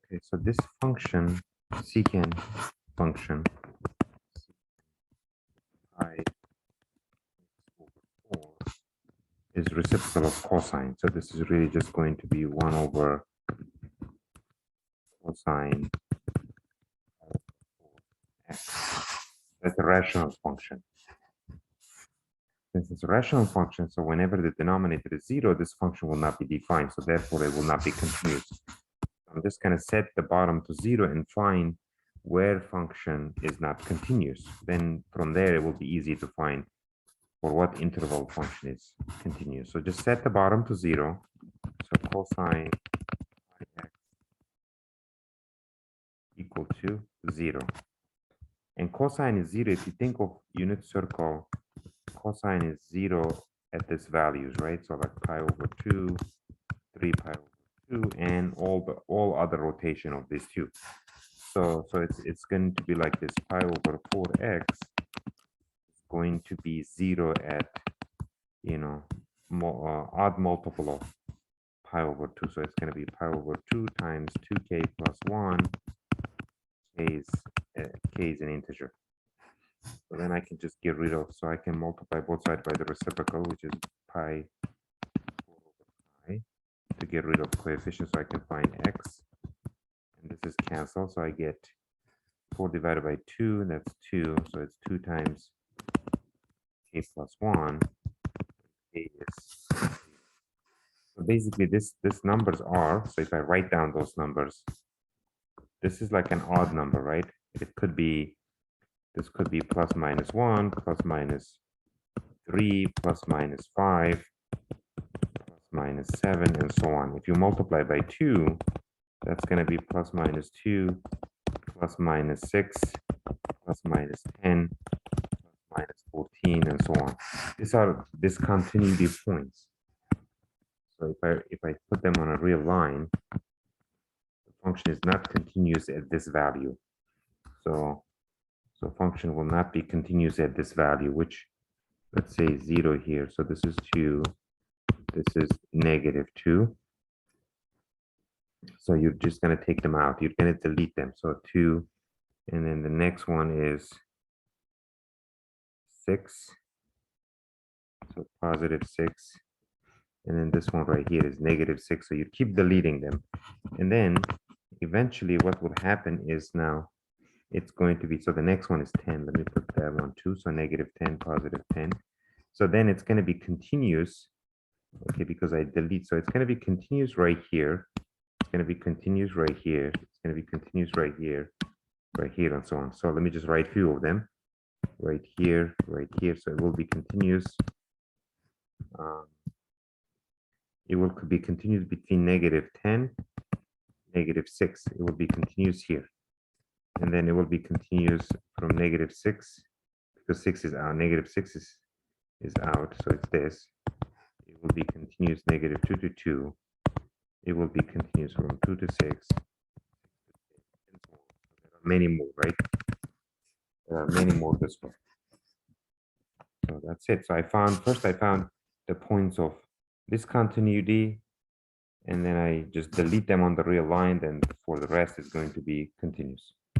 Okay, so this function, secant function, I over 4 is reciprocal of cosine. So this is really just going to be 1 over cosine x. That's a rational function. Since it's a rational function, so whenever the denominator is 0, this function will not be defined. So therefore, it will not be continuous. I'm just going to set the bottom to 0 and find where function is not continuous. Then from there, it will be easy to find for what interval function is continuous. So just set the bottom to 0. So cosine x equal to 0. And cosine is 0. If you think of unit circle, cosine is 0 at this values, right? So like pi over 2, 3 pi over 2, and all other rotation of these two. So it's going to be like this: pi over 4x is going to be 0 at, you know, odd multiple of pi over 2. So it's going to be pi over 2 times 2k plus 1. K is an integer. So then I can just get rid of, so I can multiply both sides by the reciprocal, which is pi over pi, to get rid of coefficients, so I can find x. And this is canceled, so I get 4 divided by 2, and that's 2. So it's 2 times k plus 1. K is, so basically this numbers are, so if I write down those numbers, this is like an odd number, right? It could be, this could be plus minus 1, plus minus 3, plus minus 5, plus minus 7, and so on. If you multiply by 2, that's going to be plus minus 2, plus minus 6, plus minus 10, plus minus 14, and so on. These are discontinuity points. So if I put them on a real line, the function is not continuous at this value. So function will not be continuous at this value, which, let's say 0 here. So this is 2, this is negative 2. So you're just going to take them out. You're going to delete them. So 2, and then the next one is 6. So positive 6. And then this one right here is negative 6. So you keep deleting them. And then eventually what will happen is, now it's going to be, so the next one is 10. Let me put that one too. So negative 10, positive 10. So then it's going to be continuous. Okay, because I delete. So it's going to be continuous right here. It's going to be continuous right here. It's going to be continuous right here, and so on. So let me just write a few of them. Right here. So it will be continuous. It will be continuous between negative 10, negative 6. It will be continuous here. And then it will be continuous from negative 6, because 6 is out. Negative 6 is out. So it's this. It will be continuous negative 2 to 2. It will be continuous from 2 to 6. There are many more, right? There are many more this way. So that's it. So first I found the points of discontinuity, and then I just delete them on the real line. Then for the rest is going to be continuous.